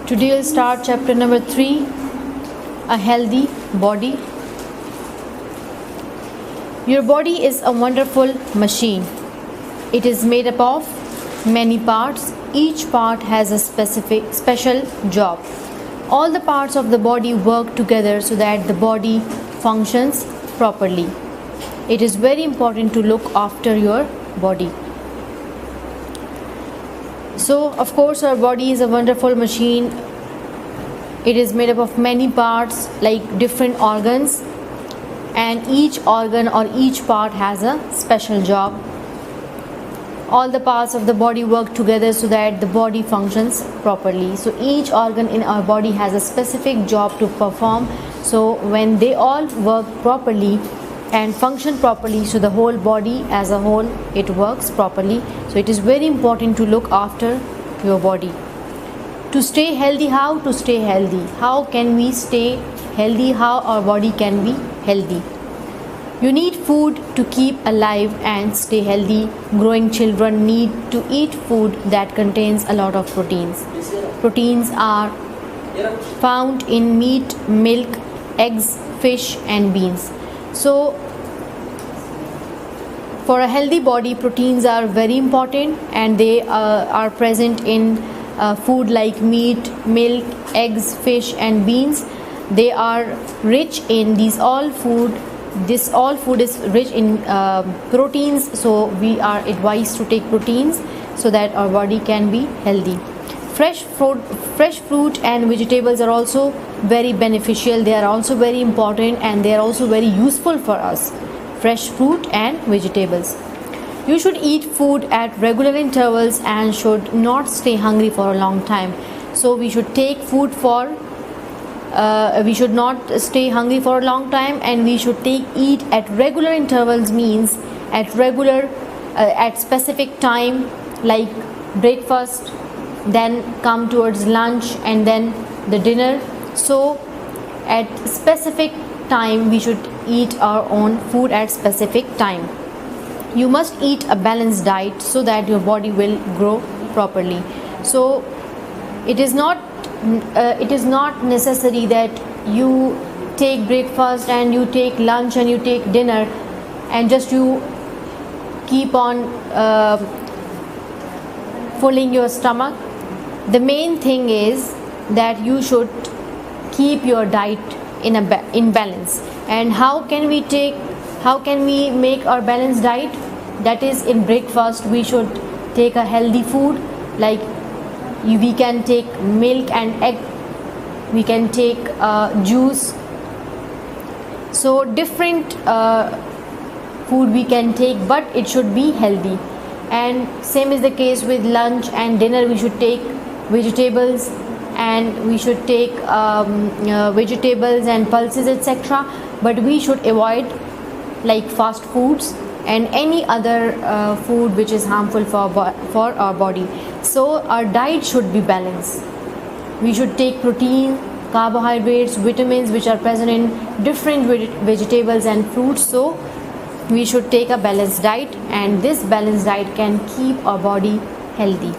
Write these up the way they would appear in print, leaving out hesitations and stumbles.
Today we'll start chapter number 3, a healthy body. Your body is a wonderful machine. It is made up of many parts. Each part has a special job. All the parts of the body work together so that the body functions properly. It is very important to look after your body. So, of course, our body is a wonderful machine. It is made up of many parts, like different organs, and each organ or each part has a special job. All the parts of the body work together so that the body functions properly. So each organ in our body has a specific job to perform. So when they all work properly and function properly, so the whole body as a whole, it works properly. So it is very important to look after your body. To stay healthy, how to stay healthy? How can we stay healthy? How our body can be healthy? You need food to keep alive and stay healthy. Growing children need to eat food that contains a lot of proteins. Proteins are found in meat, milk, eggs, fish and beans. So for a healthy body, proteins are very important, and they are present in food like meat, milk, eggs, fish and beans. They are rich in This all food is rich in proteins, so we are advised to take proteins so that our body can be healthy. Fresh fruit and vegetables are also very beneficial. They are also very important, and they are also very useful for us. Fresh fruit and vegetables. You should eat food at regular intervals and should not stay hungry for a long time. So we should take food we should not stay hungry for a long time, and we should eat at regular intervals, means at specific time, like breakfast, then come towards lunch, and then the dinner. So at specific time we should eat our own food at specific time. You must eat a balanced diet so that your body will grow properly. So it is not necessary that you take breakfast and you take lunch and you take dinner and just you keep on filling your stomach. The main thing is that you should keep your diet in balance. And how can we make our balanced diet? That is, in breakfast we should take a healthy food, like we can take milk and egg, we can take juice. So different food we can take, but it should be healthy. And same is the case with lunch and dinner. We should take vegetables, and we should take vegetables and pulses, etc. But we should avoid like fast foods and any other food which is harmful for our body. So our diet should be balanced. We should take protein, carbohydrates, vitamins which are present in different vegetables and fruits. So we should take a balanced diet, and this balanced diet can keep our body healthy.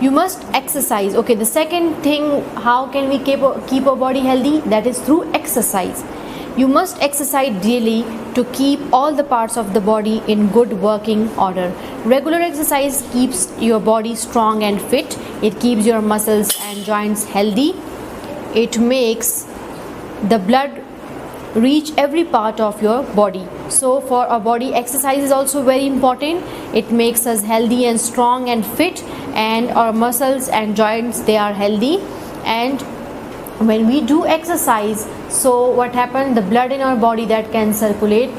You must exercise. Okay, the second thing, how can we keep our body healthy? That is through exercise. You must exercise daily to keep all the parts of the body in good working order. Regular exercise keeps your body strong and fit. It keeps your muscles and joints healthy. It makes the blood reach every part of your body. So for our body, exercise is also very important. It makes us healthy and strong and fit, and our muscles and joints, they are healthy. And when we do exercise, so what happens, the blood in our body that can circulate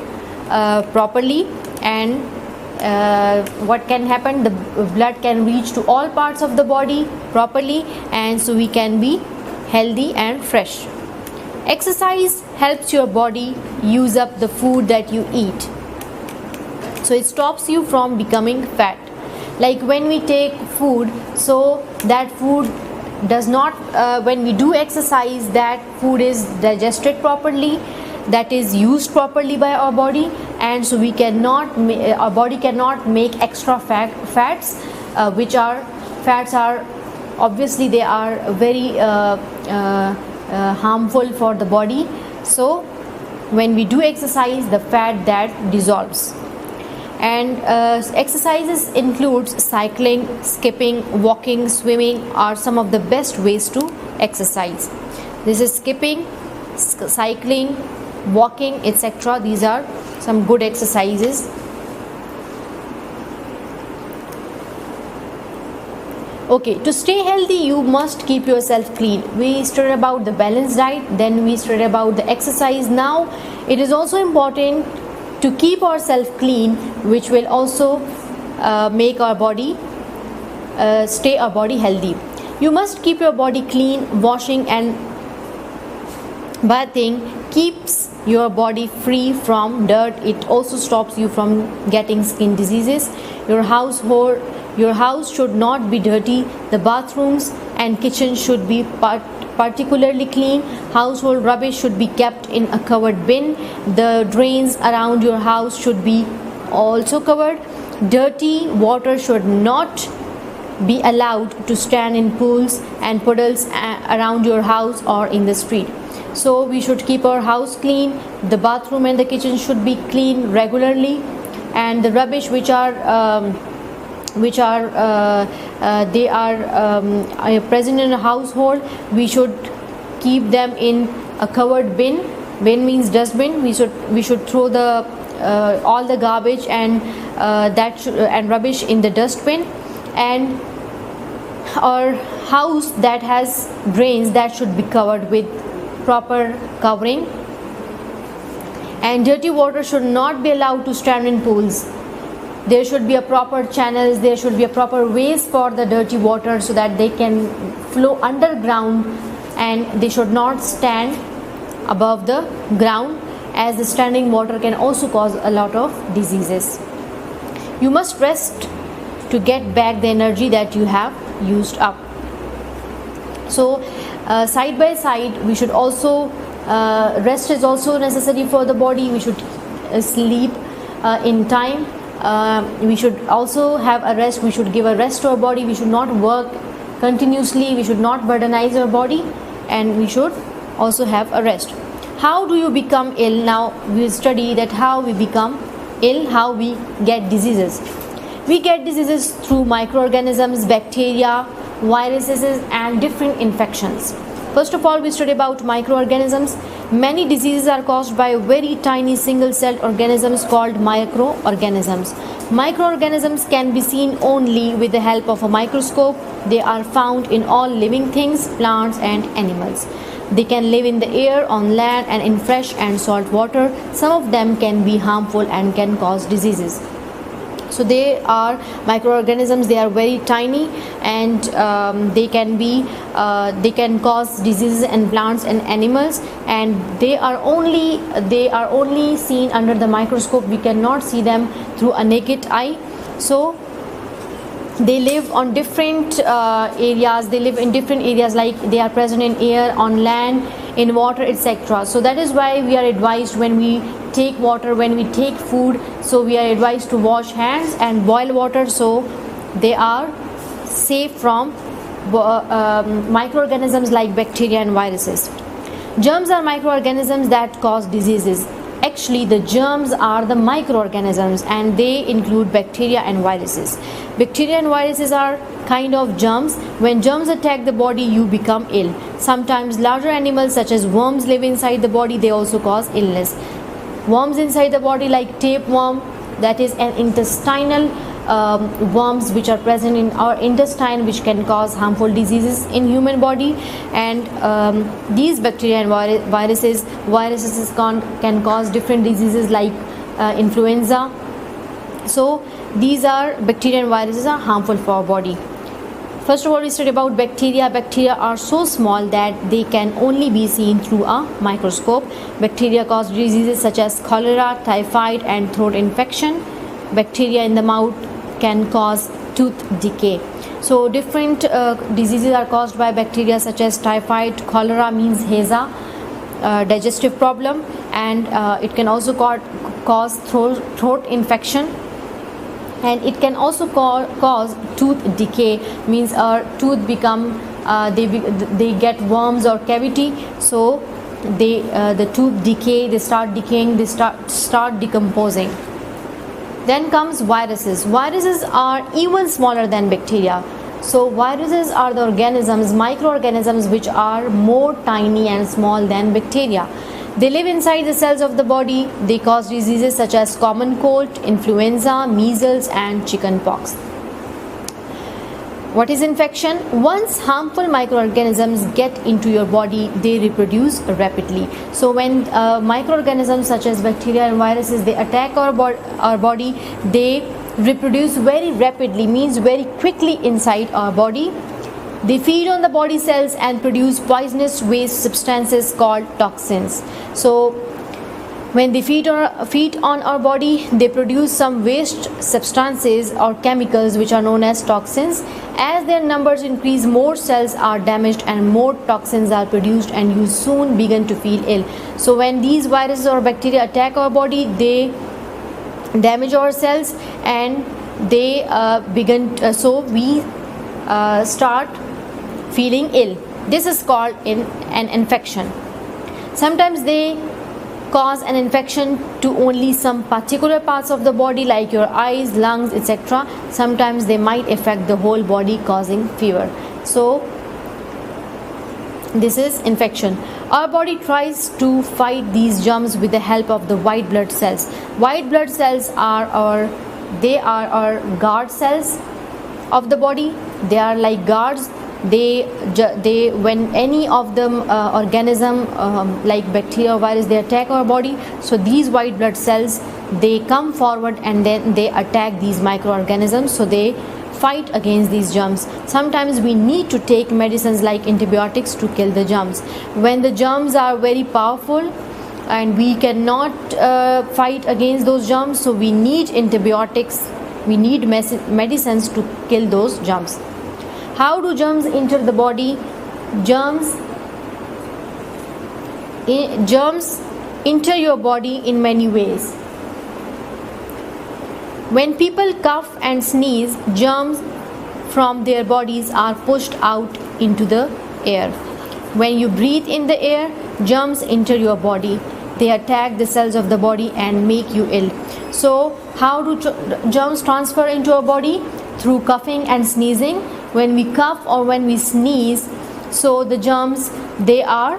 properly, and what can happen, the blood can reach to all parts of the body properly, and so we can be healthy and fresh. Exercise helps your body use up the food that you eat, so it stops you from becoming fat. Like when we take food, so that food does not when we do exercise, that food is digested properly, that is used properly by our body, and so our body cannot make extra fats, which are obviously they are very harmful for the body. So when we do exercise, the fat that dissolves. And exercises includes cycling, skipping, walking, swimming are some of the best ways to exercise. This is skipping, cycling, walking, etc. These are some good exercises. Okay, to stay healthy, you must keep yourself clean. We studied about the balanced diet, then we studied about the exercise. Now it is also important to keep ourselves clean, which will also make our body stay our body healthy. You must keep your body clean. Washing and bathing keeps your body free from dirt. It also stops you from getting skin diseases. Your house should not be dirty. The bathrooms and kitchen should be particularly clean. Household rubbish should be kept in a covered bin. The drains around your house should be also covered. Dirty water should not be allowed to stand in pools and puddles around your house or in the street. So we should keep our house clean. The bathroom and the kitchen should be clean regularly, and the rubbish which are present in a household, we should keep them in a covered bin. Bin means dustbin. We should throw the all the garbage and and rubbish in the dustbin. And our house that has drains, that should be covered with proper covering. And dirty water should not be allowed to stand in pools. There should be a proper channels, there should be a proper ways for the dirty water so that they can flow underground, and they should not stand above the ground, as the standing water can also cause a lot of diseases. You must rest to get back the energy that you have used up. So side by side, we should also rest is also necessary for the body. We should sleep in time. We should also have a rest. We should give a rest to our body. We should not work continuously. We should not burdenize our body, and we should also have a rest. How do you become ill? Now we study that how we become ill, how we get diseases. We get diseases through microorganisms, bacteria, viruses, and different infections. First of all, we study about microorganisms. Many diseases are caused by very tiny single-celled organisms called microorganisms. Microorganisms can be seen only with the help of a microscope. They are found in all living things, plants and animals. They can live in the air, on land, and in fresh and salt water. Some of them can be harmful and can cause diseases. So they are microorganisms. They are very tiny, and they can cause diseases in plants and animals, and they are only seen under the microscope. We cannot see them through a naked eye. So they live on different areas. They live in different areas, like they are present in air, on land, in water, etc. So that is why we are advised, when we take water, when we take food, so we are advised to wash hands and boil water, so they are safe from microorganisms like bacteria and viruses. Germs are microorganisms that cause diseases. Actually, the germs are the microorganisms, and they include bacteria and viruses. Bacteria and viruses are kind of germs. When germs attack the body, you become ill. Sometimes larger animals such as worms live inside the body. They also cause illness. Worms inside the body, like tapeworm, that is an intestinal worms which are present in our intestine, which can cause harmful diseases in human body. And these bacteria and viruses can cause different diseases like influenza. So these are bacteria and viruses are harmful for our body. First of all, we study about bacteria. Bacteria are so small that they can only be seen through a microscope. Bacteria cause diseases such as cholera, typhoid, and throat infection. Bacteria in the mouth can cause tooth decay. So different diseases are caused by bacteria such as typhoid. Cholera means HESA, digestive problem, and it can also cause throat infection. and it can also cause tooth decay, means our tooth become they get worms or cavity, so the tooth decay, they start decaying, they start decomposing. Then comes viruses. Viruses are even smaller than bacteria. So viruses are the organisms, microorganisms, which are more tiny and small than bacteria. They live inside the cells of the body. They cause diseases such as common cold, influenza, measles and chickenpox. What is infection? Once harmful microorganisms get into your body, they reproduce rapidly. So when microorganisms such as bacteria and viruses, they attack our body, they reproduce very rapidly, means very quickly inside our body. They feed on the body cells and produce poisonous waste substances called toxins. So when they feed on our body, they produce some waste substances or chemicals which are known as toxins. As their numbers increase, more cells are damaged and more toxins are produced, and you soon begin to feel ill. So when these viruses or bacteria attack our body, they damage our cells and they so we start feeling ill. This is called an infection. Sometimes they cause an infection to only some particular parts of the body, like your eyes, lungs, etc. Sometimes they might affect the whole body, causing fever. So this is infection. Our body tries to fight these germs with the help of the white blood cells. White blood cells are our guard cells of the body. They are like guards. They when any of them organism like bacteria or virus, they attack our body, so these white blood cells, they come forward and then they attack these microorganisms, so they fight against these germs. Sometimes we need to take medicines like antibiotics to kill the germs. When the germs are very powerful and we cannot fight against those germs, so we need antibiotics, we need medicines to kill those germs. How do germs enter the body? Germs enter your body in many ways. When people cough and sneeze, germs from their bodies are pushed out into the air. When you breathe in the air, germs enter your body. They attack the cells of the body and make you ill. So how do germs transfer into our body? Through coughing and sneezing. When we cough or when we sneeze, so the germs, they are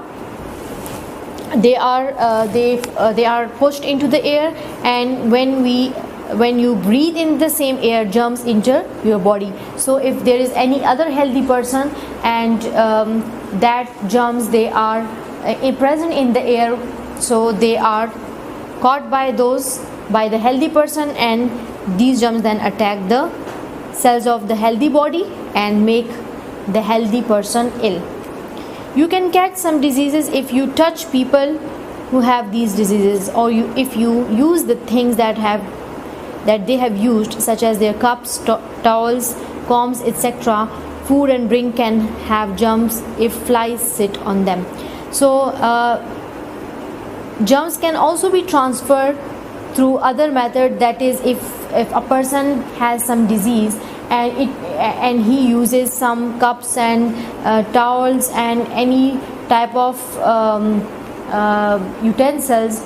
pushed into the air, and when you breathe in the same air, germs enter your body. So if there is any other healthy person and that germs, they are present in the air, so they are caught by the healthy person, and these germs then attack the cells of the healthy body and make the healthy person ill. You can catch some diseases if you touch people who have these diseases, or if you use the things that they have used, such as their cups, towels, combs, etc. Food and drink can have germs if flies sit on them. So germs can also be transferred through other method, that is, if a person has some disease and he uses some cups and towels and any type of utensils,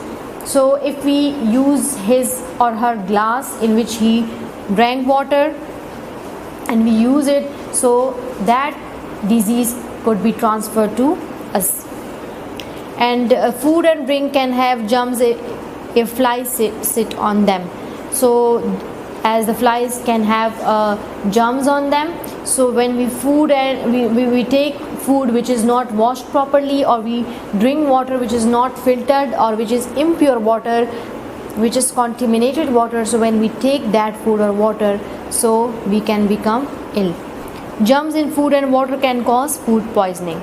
so if we use his or her glass in which he drank water and we use it, so that disease could be transferred to us. And food and drink can have germs if flies sit on them. So as the flies can have germs on them, so when we take food which is not washed properly, or we drink water which is not filtered, or which is impure water, which is contaminated water, so when we take that food or water, so we can become ill. Germs in food and water can cause food poisoning.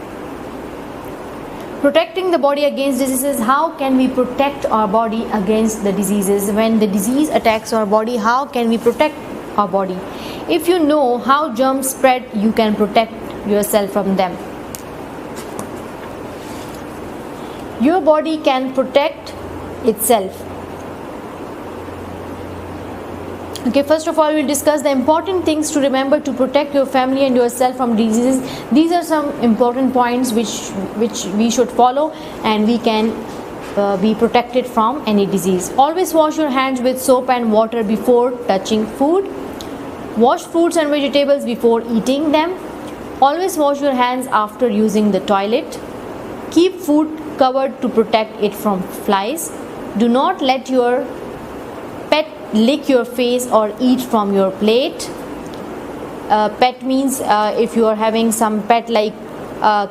Protecting the body against diseases. How can we protect our body against the diseases? When the disease attacks our body, how can we protect our body? If you know how germs spread, you can protect yourself from them. Your body can protect itself. Okay, first of all, we'll discuss the important things to remember to protect your family and yourself from diseases. These are some important points which we should follow, and we can be protected from any disease. Always wash your hands with soap and water before touching food. Wash fruits and vegetables before eating them. Always wash your hands after using the toilet. Keep food covered to protect it from flies. Do not let your pet lick your face or eat from your plate. Pet means if you are having some pet like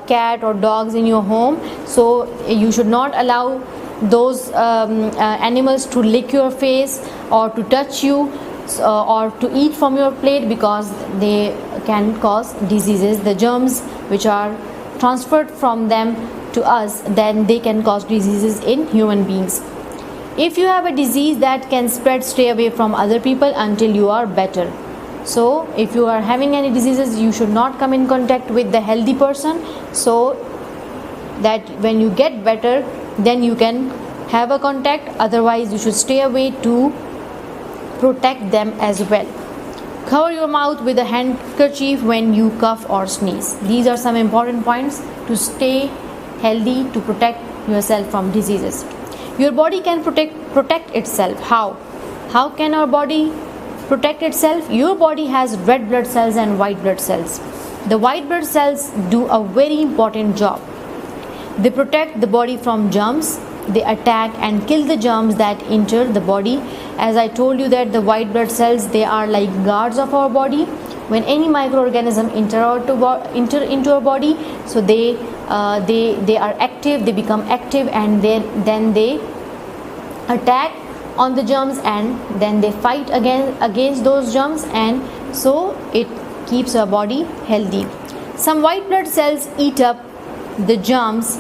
cat or dogs in your home, so you should not allow those animals to lick your face or to touch you or to eat from your plate, because they can cause diseases. The germs which are transferred from them to us, then they can cause diseases in human beings. If you have a disease that can spread, stay away from other people until you are better. So if you are having any diseases, you should not come in contact with the healthy person, so that when you get better, then you can have a contact. Otherwise, you should stay away to protect them as well. Cover your mouth with a handkerchief when you cough or sneeze. These are some important points to stay healthy, to protect yourself from diseases. Your body can protect itself. How can our body protect itself? Your body has red blood cells and white blood cells. The white blood cells do a very important job. They protect the body from germs. They attack and kill the germs that enter the body. As I told you that the white blood cells, they are like guards of our body. When any microorganism enter into our body, so they are active, they become active, and then they attack on the germs, and then they fight against those germs, and so it keeps our body healthy. Some white blood cells eat up the germs.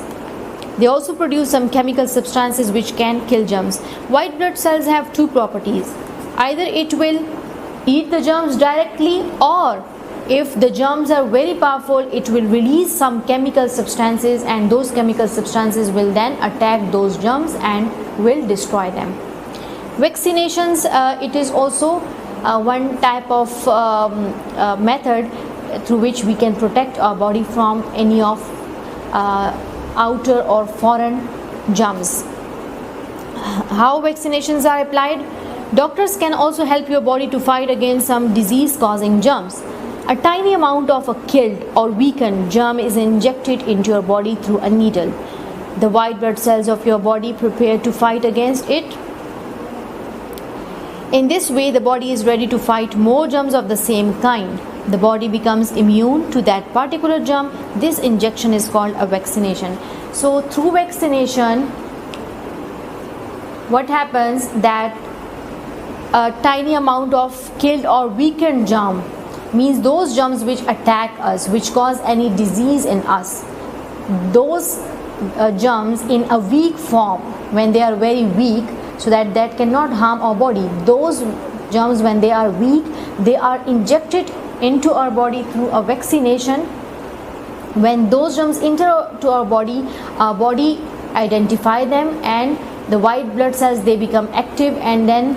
They also produce some chemical substances which can kill germs. White blood cells have two properties. Either it will eat the germs directly, or if the germs are very powerful, it will release some chemical substances, and those chemical substances will then attack those germs and will destroy them. Vaccinations, it is also one type of method through which we can protect our body from any of outer or foreign germs. How vaccinations are applied? Doctors can also help your body to fight against some disease-causing germs. A tiny amount of a killed or weakened germ is injected into your body through a needle. The white blood cells of your body prepare to fight against it. In this way, the body is ready to fight more germs of the same kind. The body becomes immune to that particular germ. This injection is called a vaccination. So through vaccination, what happens that a tiny amount of killed or weakened germ means those germs which attack us, which cause any disease in us, those germs in a weak form, when they are very weak, so that cannot harm our body, those germs, when they are weak, they are injected into our body through a vaccination. When those germs enter to our body identify them, and the white blood cells, they become active, and then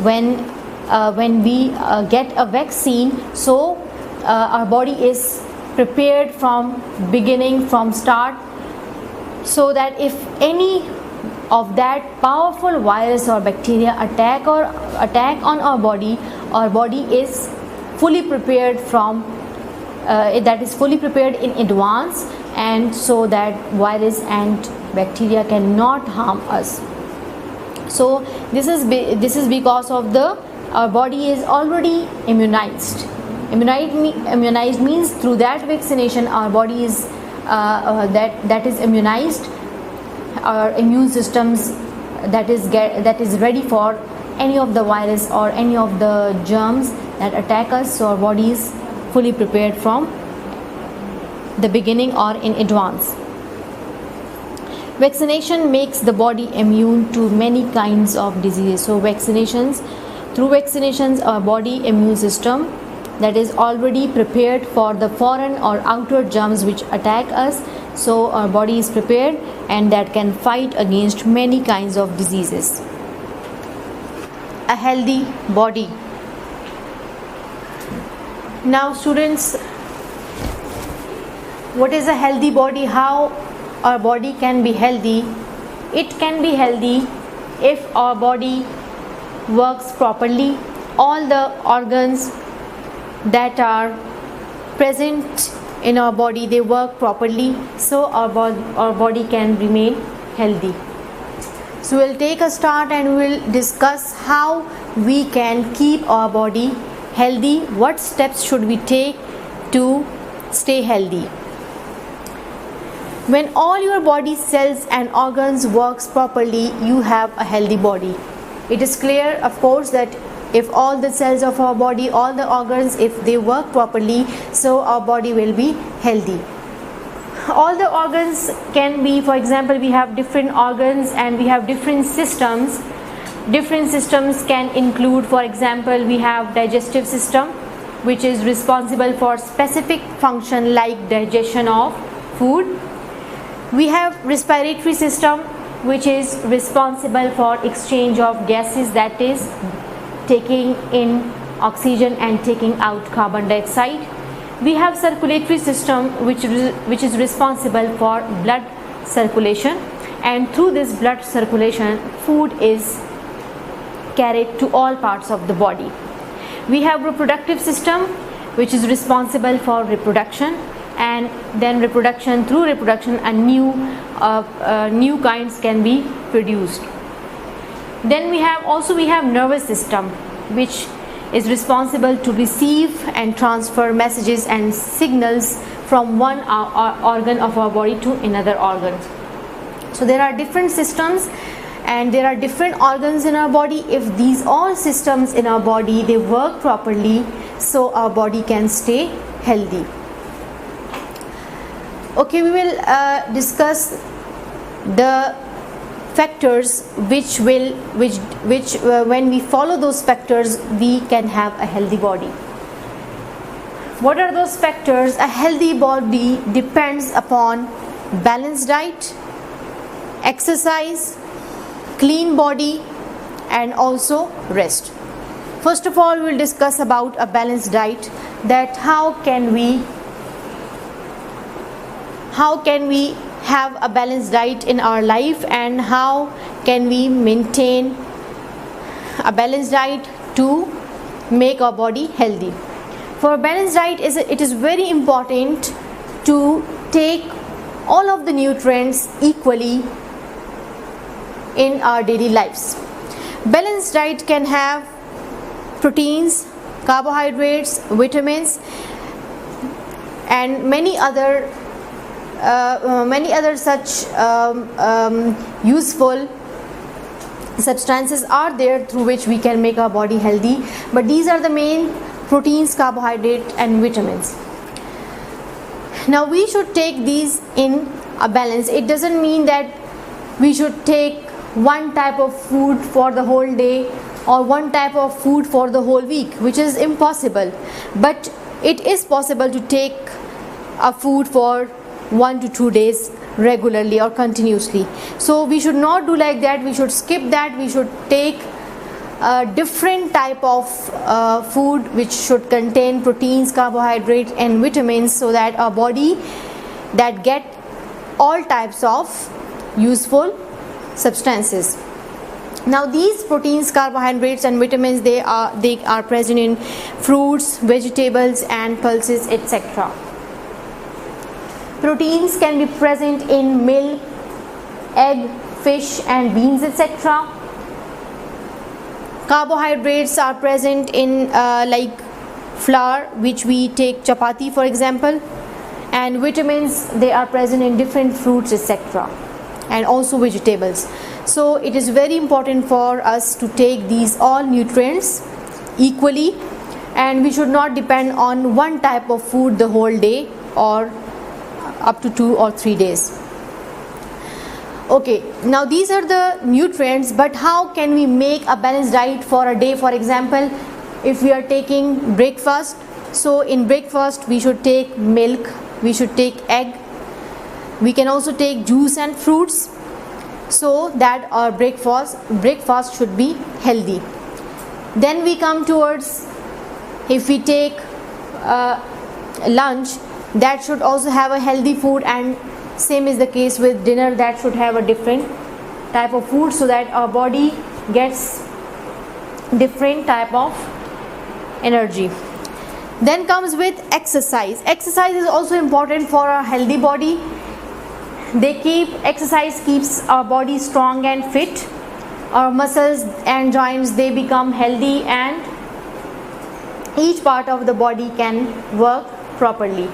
when we get a vaccine, so our body is prepared from beginning, from start, so that if any of that powerful virus or bacteria attack on our body is fully prepared from that is fully prepared in advance, and so that virus and bacteria cannot harm us. So this is because of our body is already immunized. Immunized means through that vaccination our body is that is immunized. Our immune systems that is ready for any of the virus or any of the germs that attack us. So our body is fully prepared from the beginning or in advance. Vaccination makes the body immune to many kinds of diseases. So through vaccinations, our body immune system that is already prepared for the foreign or outer germs which attack us. So our body is prepared, and that can fight against many kinds of diseases. A healthy body. Now students, what is a healthy body? How our body can be healthy? It can be healthy if our body works properly. All the organs that are present in our body, they work properly, so our body can remain healthy. So we'll take a start and we'll discuss how we can keep our body healthy. What steps should we take to stay healthy? When all your body cells and organs works properly, you have a healthy body. It is clear, of course, that if all the cells of our body, all the organs, if they work properly, so our body will be healthy. All the organs can be, for example, we have different organs and we have different systems. Different systems can include, for example, we have digestive system, which is responsible for specific function like digestion of food. We have respiratory system, which is responsible for exchange of gases, that is taking in oxygen and taking out carbon dioxide. We have circulatory system, which is responsible for blood circulation, and through this blood circulation food is carried to all parts of the body. We have reproductive system, which is responsible for reproduction, and then reproduction, through reproduction a new kinds can be produced. Then we have nervous system, which is responsible to receive and transfer messages and signals from one organ of our body to another organ. So there are different systems and there are different organs in our body. If these all systems in our body, they work properly, so our body can stay healthy. Okay, we will discuss the factors which when we follow those factors, we can have a healthy body. What are those factors? A healthy body depends upon balanced diet, exercise, clean body, and also rest. First of all, we'll discuss about a balanced diet, that how can we have a balanced diet in our life, and how can we maintain a balanced diet to make our body healthy. For a balanced diet, it is very important to take all of the nutrients equally in our daily lives. Balanced diet can have proteins, carbohydrates, vitamins, and many other such useful substances are there through which we can make our body healthy. But these are the main: proteins, carbohydrate, and vitamins. Now we should take these in a balance. It doesn't mean that we should take one type of food for the whole day or one type of food for the whole week, which is impossible. But it is possible to take a food for 1 to 2 days regularly or continuously. So we should not do like that. We should skip that. We should take a different type of food which should contain proteins, carbohydrates, and vitamins, so that our body that get all types of useful substances. Now these proteins, carbohydrates, and vitamins, they are present in fruits, vegetables, and pulses, etc. Proteins can be present in milk, egg, fish, and beans, etc. Carbohydrates are present in like flour, which we take chapati for example, and vitamins, they are present in different fruits, etc., and also vegetables. So it is very important for us to take these all nutrients equally, and we should not depend on one type of food the whole day or up to 2 or 3 days. Okay, now these are the nutrients, but how can we make a balanced diet for a day? For example, if we are taking breakfast, so in breakfast we should take milk, we should take egg, we can also take juice and fruits, so that our breakfast should be healthy. Then we come towards, if we take lunch, that should also have a healthy food, and same is the case with dinner, that should have a different type of food, so that our body gets different type of energy. Then comes with exercise. Exercise is also important for a healthy body. Exercise keeps our body strong and fit. Our muscles and joints, they become healthy, and each part of the body can work properly.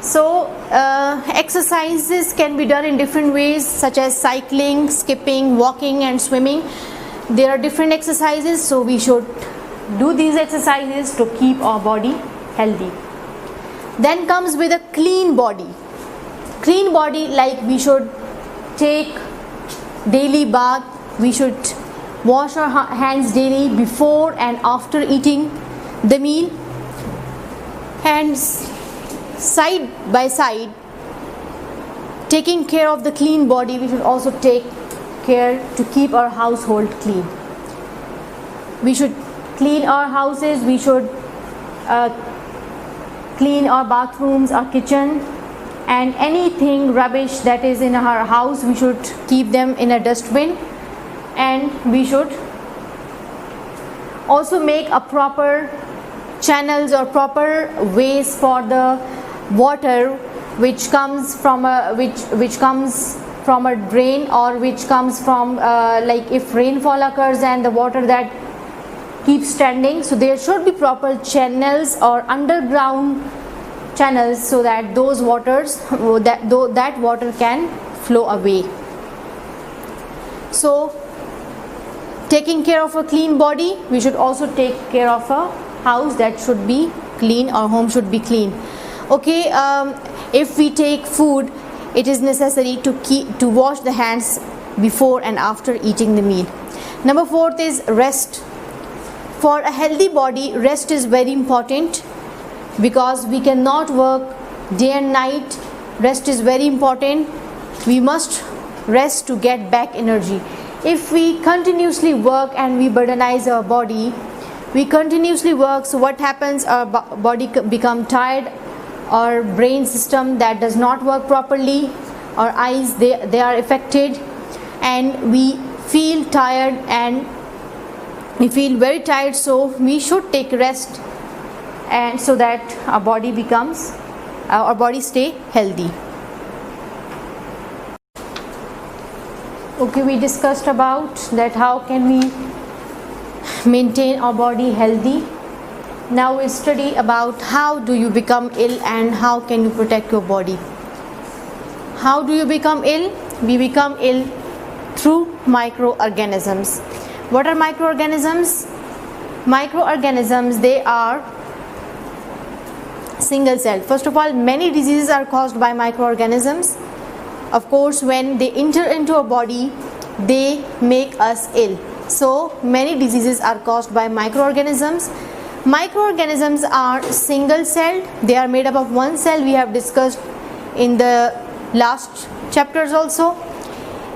So exercises can be done in different ways, such as cycling, skipping, walking and swimming. There are different exercises, so we should do these exercises to keep our body healthy. Then comes with a clean body. Clean body, like we should take daily bath, we should wash our hands daily before and after eating the meal, and side by side, taking care of the clean body, we should also take care to keep our household clean. We should clean our houses, we should clean our bathrooms, our kitchen, and anything rubbish that is in our house, we should keep them in a dustbin, and we should also make a proper channels or proper ways for the water which comes from a drain, or which comes from like if rainfall occurs and the water that keeps standing, so there should be proper channels or underground channels, so that those waters that water can flow away. So taking care of a clean body, we should also take care of a house that should be clean, our home should be clean. Okay, if we take food, it is necessary to wash the hands before and after eating the meal. Number 4 is rest. For a healthy body, rest is very important, because we cannot work day and night. Rest is very important. We must rest to get back energy. If we continuously work and we burdenize our body, we continuously work, so what happens? Our body become tired, our brain system that does not work properly, our eyes they are affected, and we feel tired, and we feel very tired. So we should take rest, and so that our body stay healthy. Okay, we discussed about that how can we maintain our body healthy. Now we study about how do you become ill and how can you protect your body. How do you become ill? We become ill through microorganisms. What are microorganisms? Microorganisms, they are single celled. First of all, many diseases are caused by microorganisms. Of course, when they enter into our body, they make us ill. So many diseases are caused by microorganisms. Microorganisms are single celled. They are made up of one cell. We have discussed in the last chapters also.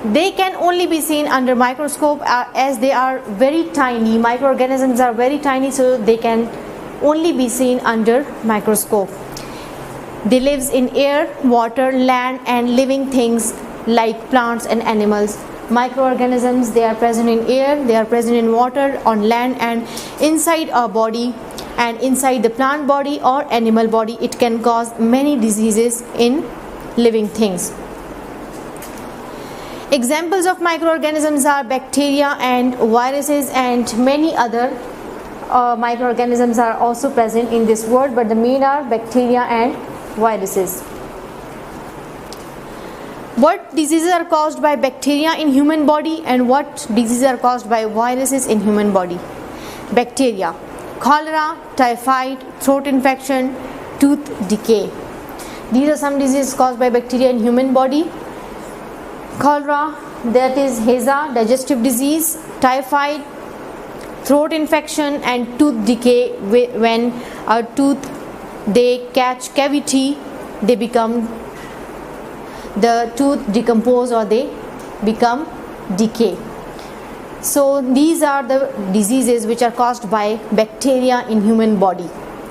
They can only be seen under microscope as they are very tiny. Microorganisms are very tiny, so they can only be seen under microscope. They live in air, water, land and living things like plants and animals. Microorganisms, they are present in air, they are present in water, on land and inside our body, and inside the plant body or animal body. It can cause many diseases in living things. Examples of microorganisms are bacteria and viruses, and many other microorganisms are also present in this world, but the main are bacteria and viruses. What diseases are caused by bacteria in human body and what diseases are caused by viruses in human body? Bacteria: cholera, typhoid, throat infection, tooth decay. These are some diseases caused by bacteria in human body. Cholera, that is HAZA, digestive disease. Typhoid, throat infection, and tooth decay. When our tooth they catch cavity, the tooth decompose or they become decay. So these are the diseases which are caused by bacteria in human body.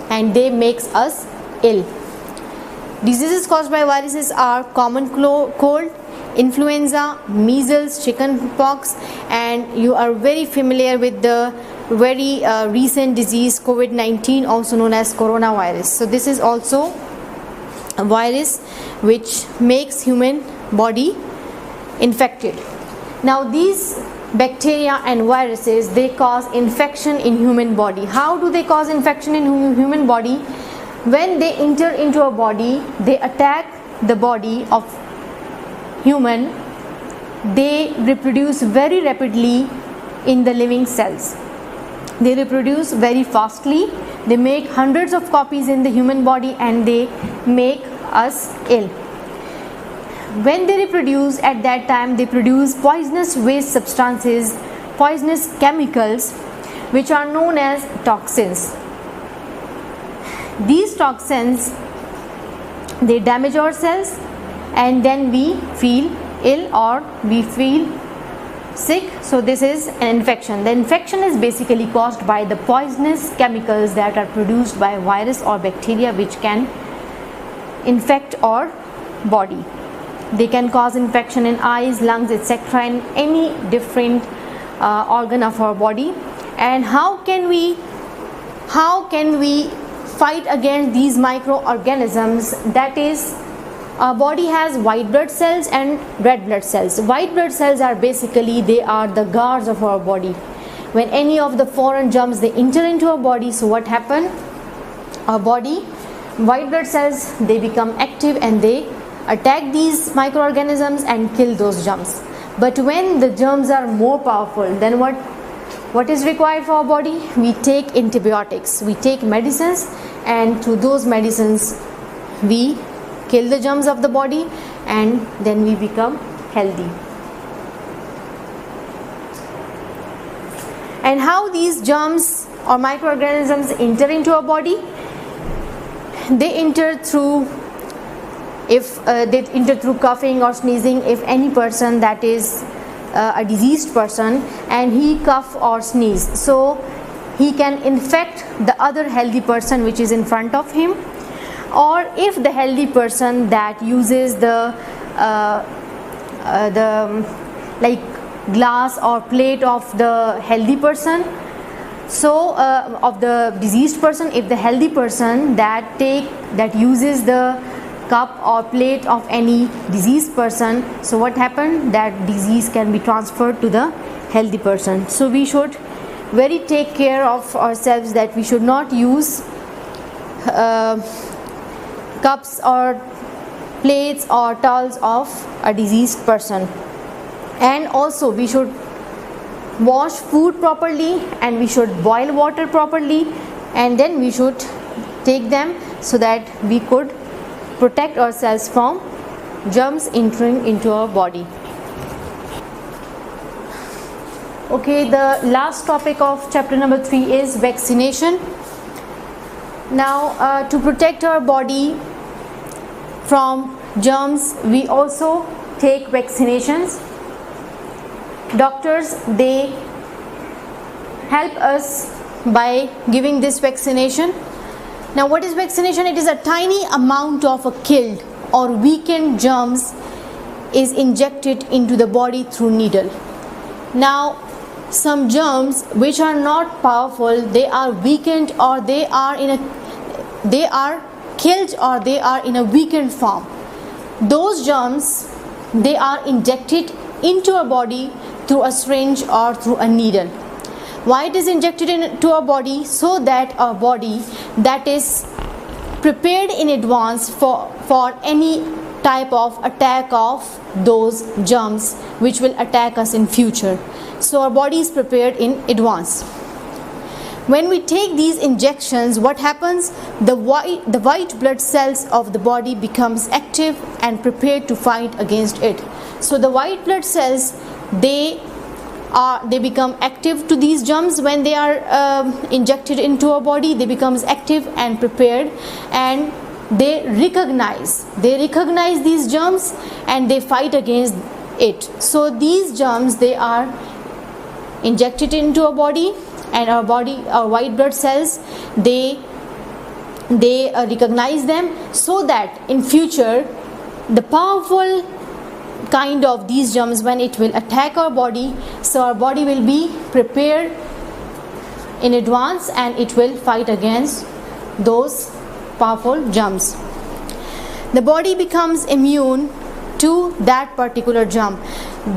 and they makes us ill. Diseases caused by viruses are common cold, influenza, measles, chickenpox, and you are very familiar with the very recent disease COVID-19, also known as coronavirus. So this is also a virus which makes human body infected. Now these bacteria and viruses, they cause infection in human body. How do they cause infection in human body? When they enter into a body, they attack the body of human. They reproduce very rapidly in the living cells. They reproduce very fastly. They make hundreds of copies in the human body and they make us ill. When they reproduce, at that time they produce poisonous waste substances, poisonous chemicals, which are known as toxins. These toxins, they damage our cells and then we feel ill or we feel sick. So this is an infection. The infection is basically caused by the poisonous chemicals that are produced by virus or bacteria, which can infect our body. They can cause infection in eyes, lungs, etc., in any different organ of our body. And how can we fight against these microorganisms? That is, our body has white blood cells and red blood cells. White blood cells are basically, they are the guards of our body. When any of the foreign germs, they enter into our body, so what happen? Our body, white blood cells, they become active and they attack these microorganisms and kill those germs. But when the germs are more powerful, then what is required for our body? We take antibiotics, we take medicines, and through those medicines we kill the germs of the body and then we become healthy. And how these germs or microorganisms enter into our body? They enter through coughing or sneezing. If any person that is a diseased person and he cough or sneeze, so he can infect the other healthy person which is in front of him. Or if the healthy person that uses the like glass or plate of the healthy person, so of the diseased person, if the healthy person that uses the cup or plate of any diseased person, so what happened? That disease can be transferred to the healthy person. So we should very take care of ourselves, that we should not use cups or plates or towels of a diseased person. And also we should wash food properly and we should boil water properly, and then we should take them so that we could protect ourselves from germs entering into our body. Okay, the last topic of chapter number 3 is vaccination. Now to protect our body from germs, we also take vaccinations. Doctors, they help us by giving this vaccination. Now what is vaccination? It is a tiny amount of a killed or weakened germs is injected into the body through needle. Now some germs which are not powerful, they are weakened or they are killed or they are in a weakened form. Those germs, they are injected into our body through a syringe or through a needle. Why it is injected into our body? So that our body that is prepared in advance for any type of attack of those germs which will attack us in future. So our body is prepared in advance. When we take these injections, what happens? The white blood cells of the body becomes active and prepared to fight against it. So the white blood cells, they become active to these germs. When they are injected into our body, they becomes active and prepared, and they recognize these germs and they fight against it. So these germs, they are injected into our body, and our white blood cells, they they recognize them, so that in future the powerful kind of these germs, when it will attack our body, so our body will be prepared in advance and it will fight against those powerful germs. The body becomes immune to that particular germ.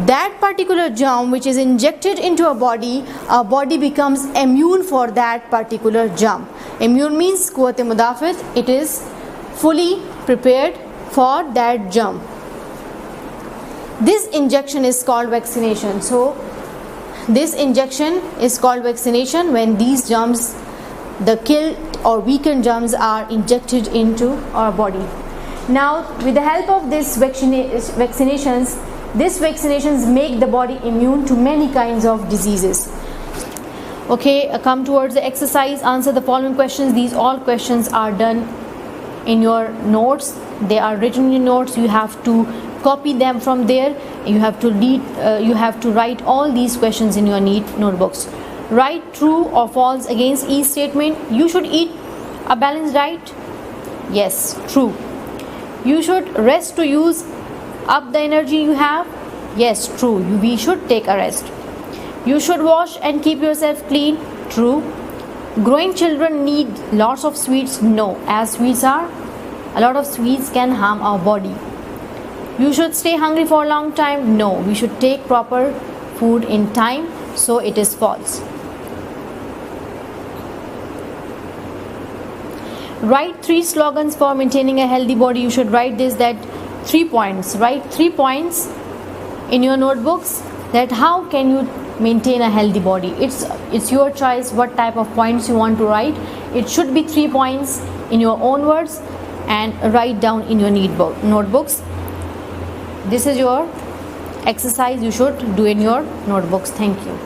That particular germ which is injected into our body becomes immune for that particular germ. Immune means quwwat mudafat, it is fully prepared for that germ. This injection is called vaccination. So this injection is called vaccination when these germs, the killed or weakened germs, are injected into our body. Now with the help of these vaccinations make the body immune to many kinds of diseases. Okay, come towards the exercise. Answer the following questions. These all questions are done in your notes. They are written in your notes. You have to copy them from there. You have to write all these questions in your neat notebooks. Write true or false against each statement. You should eat a balanced diet. Yes, true. You should rest to use up the energy you have. Yes, true. We should take a rest. You should wash and keep yourself clean. True. Growing children need lots of sweets. No, as a lot of sweets can harm our body. You should stay hungry for a long time. No, we should take proper food in time. So it is false. Write 3 slogans for maintaining a healthy body. You should write this, that 3 points. Write 3 points in your notebooks, that how can you maintain a healthy body. It's your choice what type of points you want to write. It should be 3 points in your own words, and write down in your notebooks. This is your exercise you should do in your notebooks. Thank you.